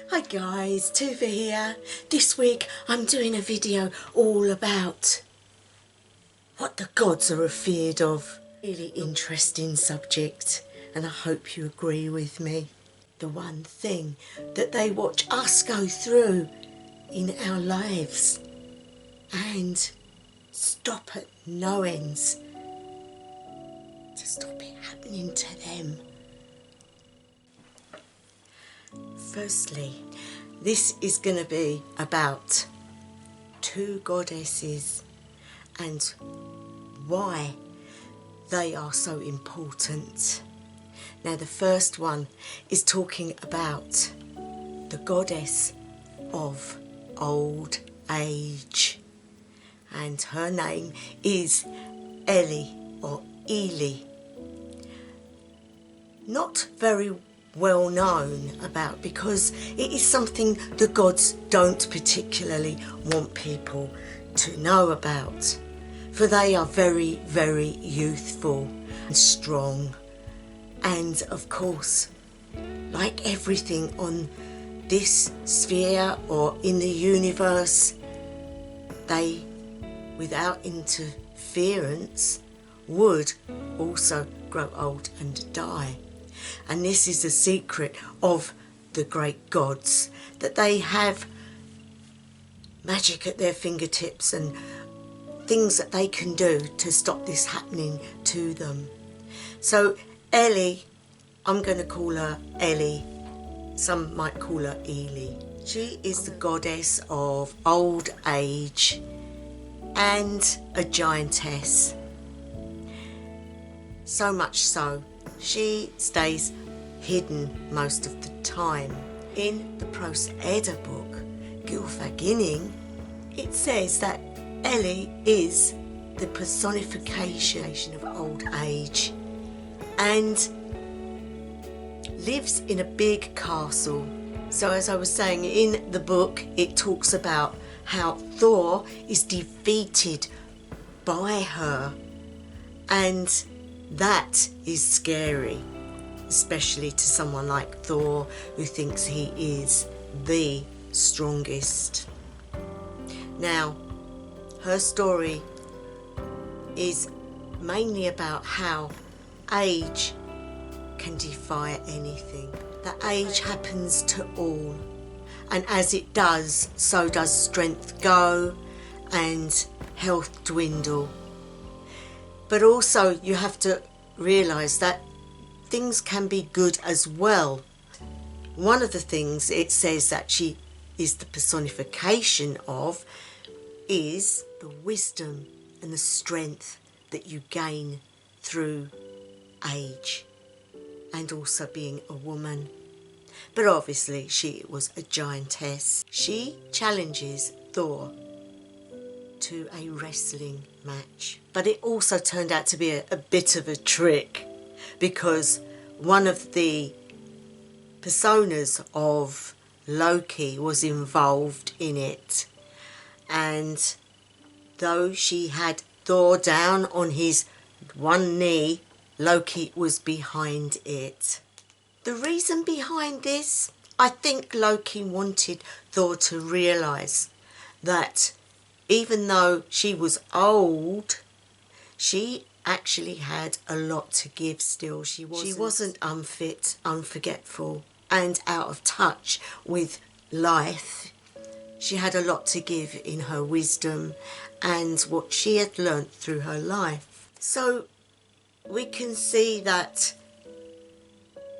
Hi guys, Tuva here. This week I'm doing a video all about what the gods are afeared of. Really interesting subject, and I hope you agree with me. The one thing that they watch us go through in our lives and stop at no ends to stop it happening to them. Firstly, this is going to be about two goddesses and why they are so important. Now, the first one is talking about the goddess of old age, and her name is Elli or Elli. Not very well known about, because it is something the gods don't particularly want people to know about, for they are very, very youthful and strong, and of course, like everything on this sphere or in the universe, they, without interference, would also grow old and die. And this is the secret of the great gods, that they have magic at their fingertips and things that they can do to stop this happening to them. So Elli, I'm going to call her Elli, some might call her Elli. She is the goddess of old age and a giantess. So much so, she stays hidden most of the time. In the Seidr book, Gylfaginning, it says that Elli is the personification of old age and lives in a big castle. So as I was saying, in the book it talks about how Thor is defeated by her, and that is scary, especially to someone like Thor, who thinks he is the strongest. Now, her story is mainly about how age can defy anything. That age happens to all, and as it does, so does strength go and health dwindle. But also you have to realise that things can be good as well. One of the things it says that she is the personification of is the wisdom and the strength that you gain through age and also being a woman. But obviously she was a giantess. She challenges Thor to a wrestling match, but it also turned out to be a bit of a trick, because one of the personas of Loki was involved in it, and though she had Thor down on his one knee, Loki was behind it. The reason behind this, I think Loki wanted Thor to realise that even though she was old, she actually had a lot to give still. She wasn't unfit, unforgetful and out of touch with life. She had a lot to give in her wisdom and what she had learnt through her life. So we can see that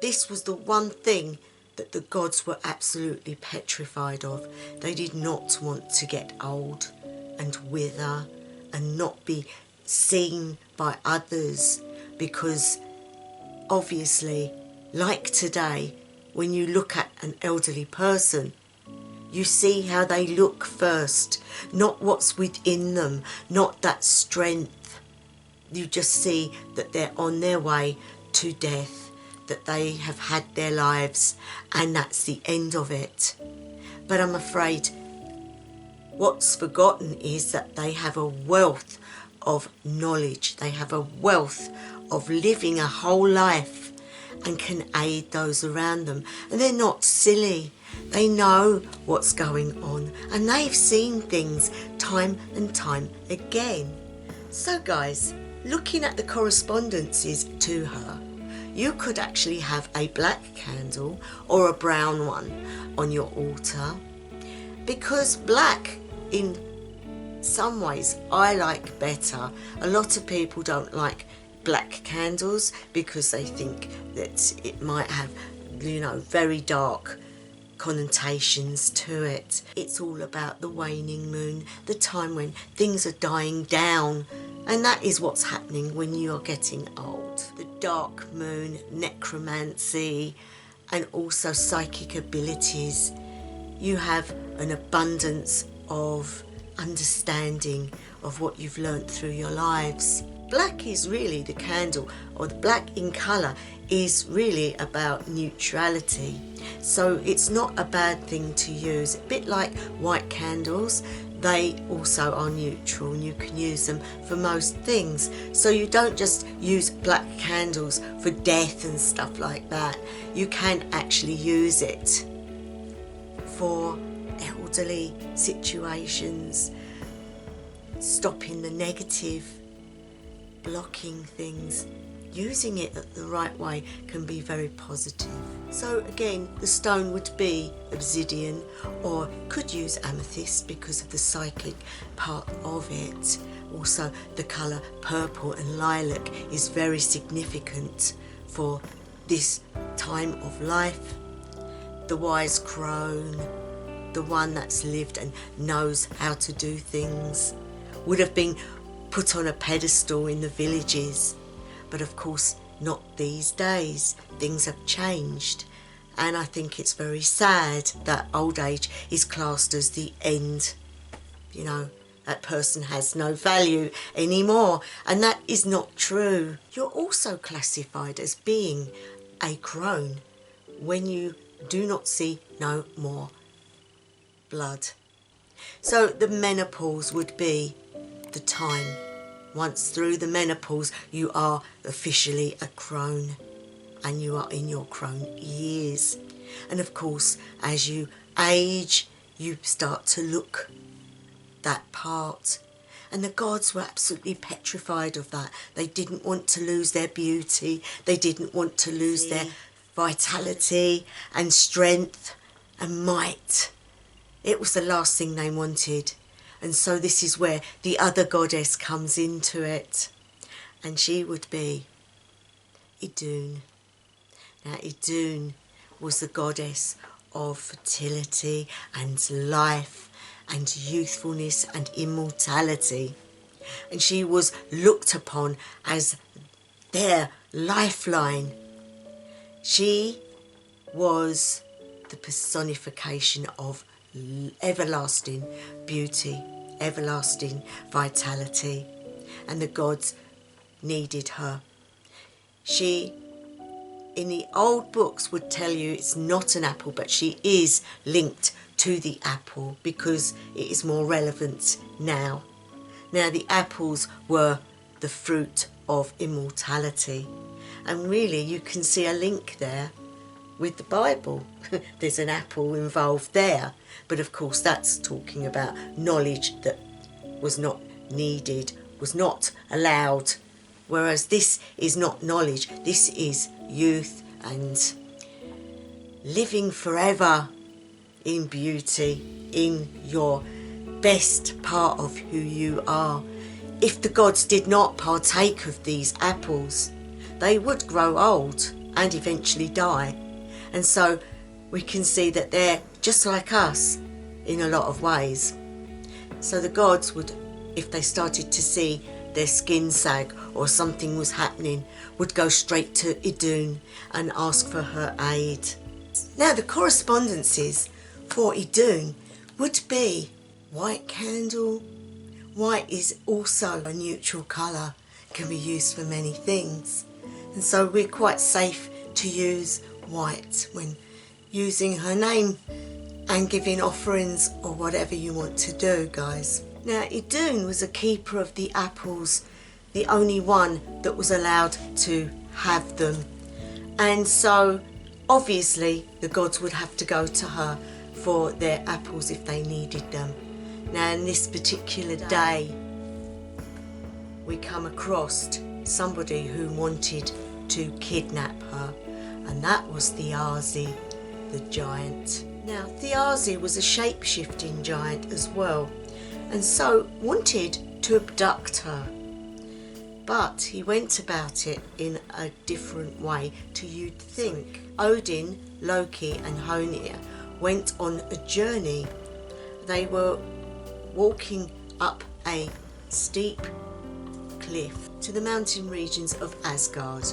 this was the one thing that the gods were absolutely petrified of. They did not want to get old and wither and not be seen by others, because obviously, like today, when you look at an elderly person, you see how they look first, not what's within them, not that strength. You just see that they're on their way to death, that they have had their lives, and that's the end of it. But I'm afraid what's forgotten is that they have a wealth of knowledge, they have a wealth of living a whole life and can aid those around them. And they're not silly. They know what's going on, and they've seen things time and time again. So guys, looking at the correspondences to her, you could actually have a black candle or a brown one on your altar, because black in some ways I like better. A lot of people don't like black candles because they think that it might have, you know, very dark connotations to it. It's all about the waning moon, the time when things are dying down, and that is what's happening when you are getting old. The dark moon, necromancy, and also psychic abilities. You have an abundance of understanding of what you've learnt through your lives. Black is really the candle, or the black in colour is really about neutrality. So it's not a bad thing to use. A bit like white candles, they also are neutral and you can use them for most things. So you don't just use black candles for death and stuff like that. You can actually use it for elderly situations, stopping the negative, blocking things. Using it the right way can be very positive. So again, the stone would be obsidian, or could use amethyst because of the psychic part of it. Also, the colour purple and lilac is very significant for this time of life. The wise crone, the one that's lived and knows how to do things, would have been put on a pedestal in the villages. But of course, not these days. Things have changed. And I think it's very sad that old age is classed as the end. You know, that person has no value anymore. And that is not true. You're also classified as being a crone when you do not see no more blood. So the menopause would be the time. Once through the menopause, you are officially a crone, and you are in your crone years. And of course, as you age, you start to look that part. And the gods were absolutely petrified of that. They didn't want to lose their beauty. They didn't want to lose their vitality and strength and might. It was the last thing they wanted. And so this is where the other goddess comes into it. And she would be Idunn. Now Idunn was the goddess of fertility and life and youthfulness and immortality. And she was looked upon as their lifeline. She was the personification of everlasting beauty, everlasting vitality, and the gods needed her. She, in the old books, would tell you it's not an apple, but she is linked to the apple because it is more relevant now. Now, the apples were the fruit of immortality, and really you can see a link there with the Bible. There's an apple involved there, but of course that's talking about knowledge that was not needed, was not allowed, whereas this is not knowledge, this is youth and living forever in beauty, in your best part of who you are. If the gods did not partake of these apples, they would grow old and eventually die. And so we can see that they're just like us in a lot of ways. So the gods would, if they started to see their skin sag or something was happening, would go straight to Idunn and ask for her aid. Now the correspondences for Idunn would be white candle. White is also a neutral colour, can be used for many things. And so we're quite safe to use white when using her name and giving offerings or whatever you want to do, guys. Now Idunn was a keeper of the apples, the only one that was allowed to have them, and so obviously the gods would have to go to her for their apples if they needed them. Now in this particular day, we come across somebody who wanted to kidnap her, and that was Thiazi, the giant. Now Thiazi was a shape-shifting giant as well, and so wanted to abduct her. But he went about it in a different way to you'd think. Odin, Loki and Honir went on a journey. They were walking up a steep cliff to the mountain regions of Asgard,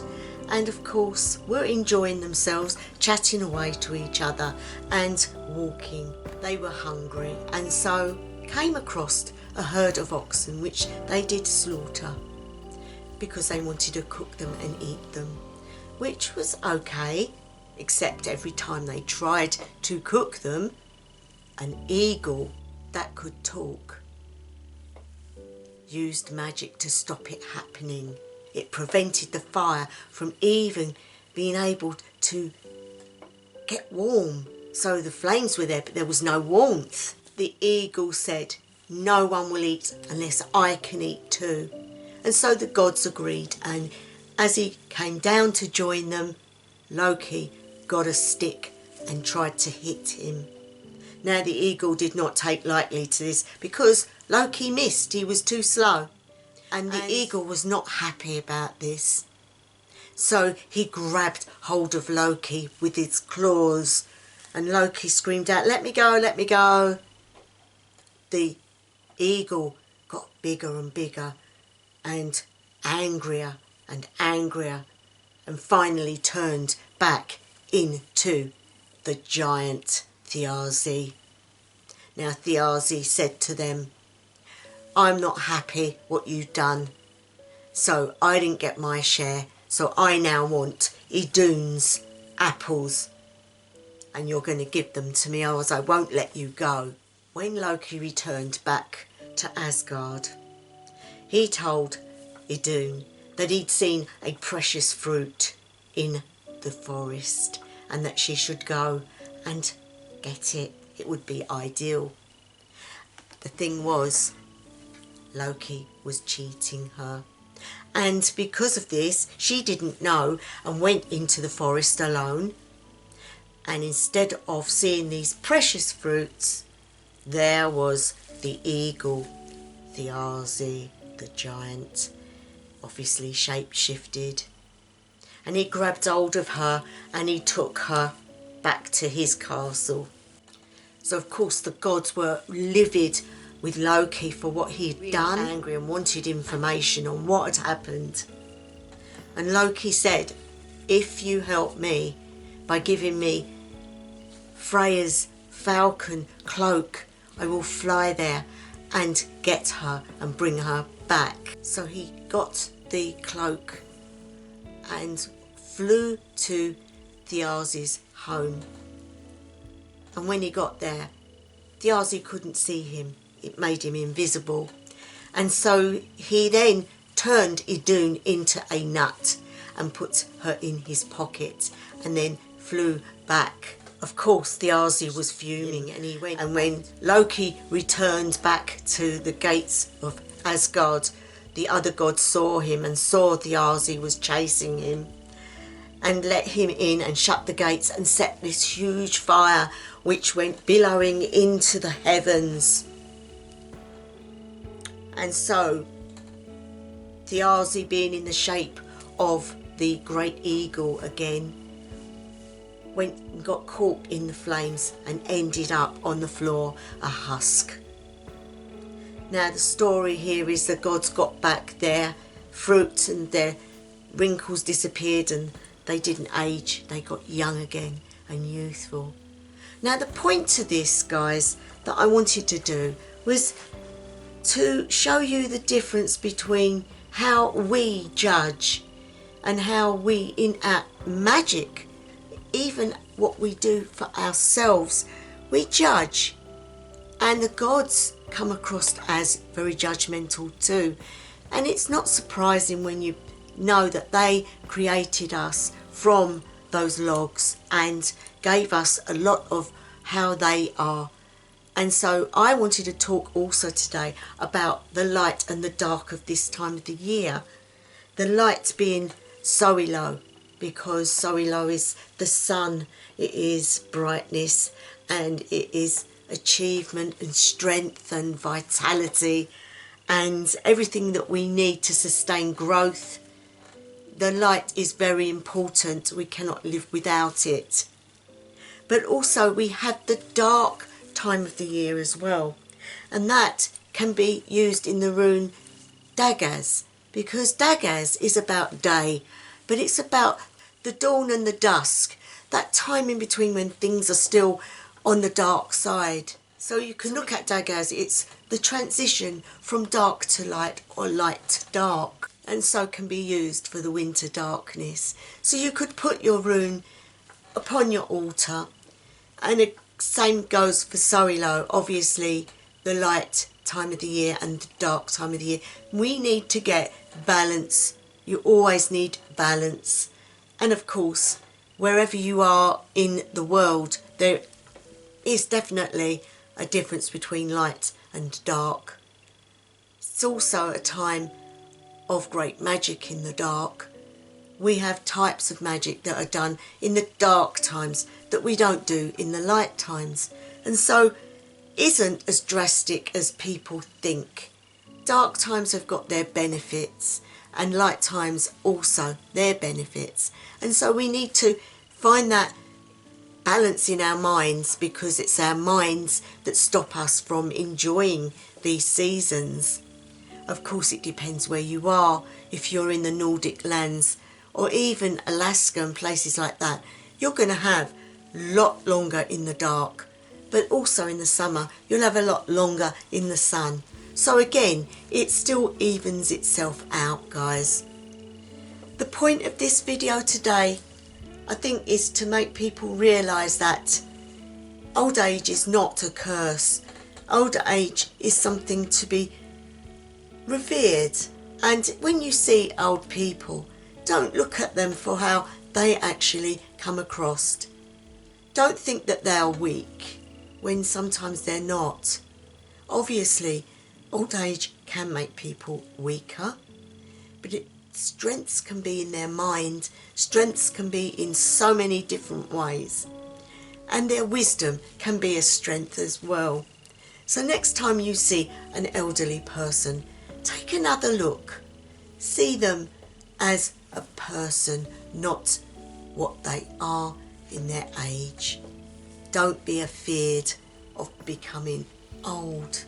and of course were enjoying themselves, chatting away to each other and walking. They were hungry and so came across a herd of oxen which they did slaughter because they wanted to cook them and eat them, which was okay, except every time they tried to cook them, an eagle that could talk used magic to stop it happening. It prevented the fire from even being able to get warm. So the flames were there, but there was no warmth. The eagle said, "No one will eat unless I can eat too." And so the gods agreed, and as he came down to join them, Loki got a stick and tried to hit him. Now the eagle did not take lightly to this because Loki missed, he was too slow. And the eagle was not happy about this. So he grabbed hold of Loki with his claws, and Loki screamed out, "Let me go, let me go." The eagle got bigger and bigger and angrier and angrier, and finally turned back into the giant Thiazi. Now Thiazi said to them, "I'm not happy what you've done, so I didn't get my share, so I now want Idunn's apples, and you're going to give them to me, otherwise I won't let you go." When Loki returned back to Asgard, he told Idunn that he'd seen a precious fruit in the forest and that she should go and get it. It would be ideal. The thing was, Loki was cheating her, and because of this she didn't know and went into the forest alone, and instead of seeing these precious fruits, there was the eagle, Thiazi, the giant, obviously shape-shifted, and he grabbed hold of her and he took her back to his castle. So of course the gods were livid with Loki for what he had done, angry and wanted information on what had happened. And Loki said, "If you help me by giving me Freya's falcon cloak, I will fly there and get her and bring her back." So he got the cloak and flew to Thiazi's home. And when he got there, Thiazi couldn't see him. It made him invisible. And so he then turned Idunn into a nut and put her in his pocket and then flew back. Of course, Thiazi was fuming, and he went. And when Loki returned back to the gates of Asgard, the other gods saw him and saw Thiazi was chasing him, and let him in and shut the gates and set this huge fire which went billowing into the heavens. And so Thiazi, being in the shape of the great eagle again, went and got caught in the flames and ended up on the floor a husk. Now the story here is the gods got back their fruit and their wrinkles disappeared and they didn't age, they got young again and youthful. Now the point to this, guys, that I wanted to do was to show you the difference between how we judge and how we in our magic, even what we do for ourselves, we judge, and the gods come across as very judgmental too. And it's not surprising when you know that they created us from those logs and gave us a lot of how they are. And so I wanted to talk also today about the light and the dark of this time of the year. The light being Soilo, because Soilo is the sun, it is brightness, and it is achievement and strength and vitality and everything that we need to sustain growth. The light is very important. We cannot live without it. But also we have the dark time of the year as well, and that can be used in the rune Dagaz, because Dagaz is about day, but it's about the dawn and the dusk, that time in between when things are still on the dark side. So you can look at Dagaz, it's the transition from dark to light or light to dark, and so can be used for the winter darkness. So you could put your rune upon your altar, and the same goes for Soilo, obviously the light time of the year and the dark time of the year. We need to get balance. You always need balance. And of course, wherever you are in the world, there is definitely a difference between light and dark. It's also a time of great magic in the dark. We have types of magic that are done in the dark times that we don't do in the light times, and so isn't as drastic as people think. Dark times have got their benefits and light times also their benefits, and so we need to find that balance in our minds, because it's our minds that stop us from enjoying these seasons. Of course it depends where you are. If you're in the Nordic lands or even Alaska and places like that, you're going to have a lot longer in the dark, but also in the summer you'll have a lot longer in the sun. So again, it still evens itself out, guys. The point of this video today, I think, is to make people realise that old age is not a curse. Old age is something to be revered, and when you see old people, don't look at them for how they actually come across. Don't think that they are weak when sometimes they're not. Obviously, old age can make people weaker, but strengths can be in their mind, strengths can be in so many different ways, and their wisdom can be a strength as well. So next time you see an elderly person, take another look. See them as a person, not what they are in their age. Don't be afeared of becoming old,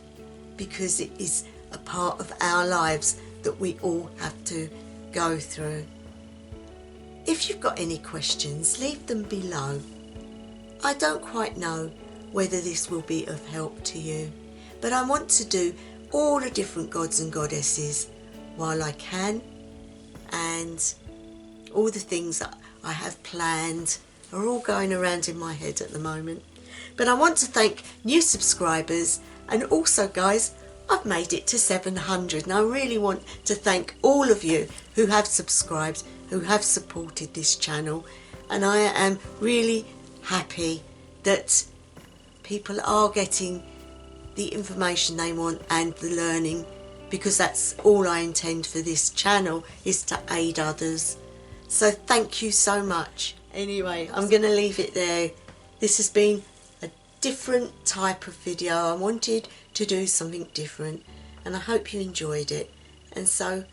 because it is a part of our lives that we all have to go through. If you've got any questions, leave them below. I don't quite know whether this will be of help to you, but I want to do all the different gods and goddesses while I can, and all the things that I have planned are all going around in my head at the moment. But I want to thank new subscribers, and also, guys, I've made it to 700, and I really want to thank all of you who have subscribed, who have supported this channel, and I am really happy that people are getting the information they want and the learning, because that's all I intend for this channel, is to aid others. So thank you so much. Anyway, I'm going to leave it there. This has been a different type of video. I wanted to do something different, and I hope you enjoyed it. And so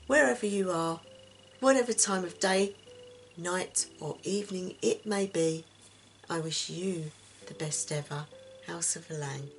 wherever you are, whatever time of day, night or evening it may be, I wish you the best ever. House of Elli.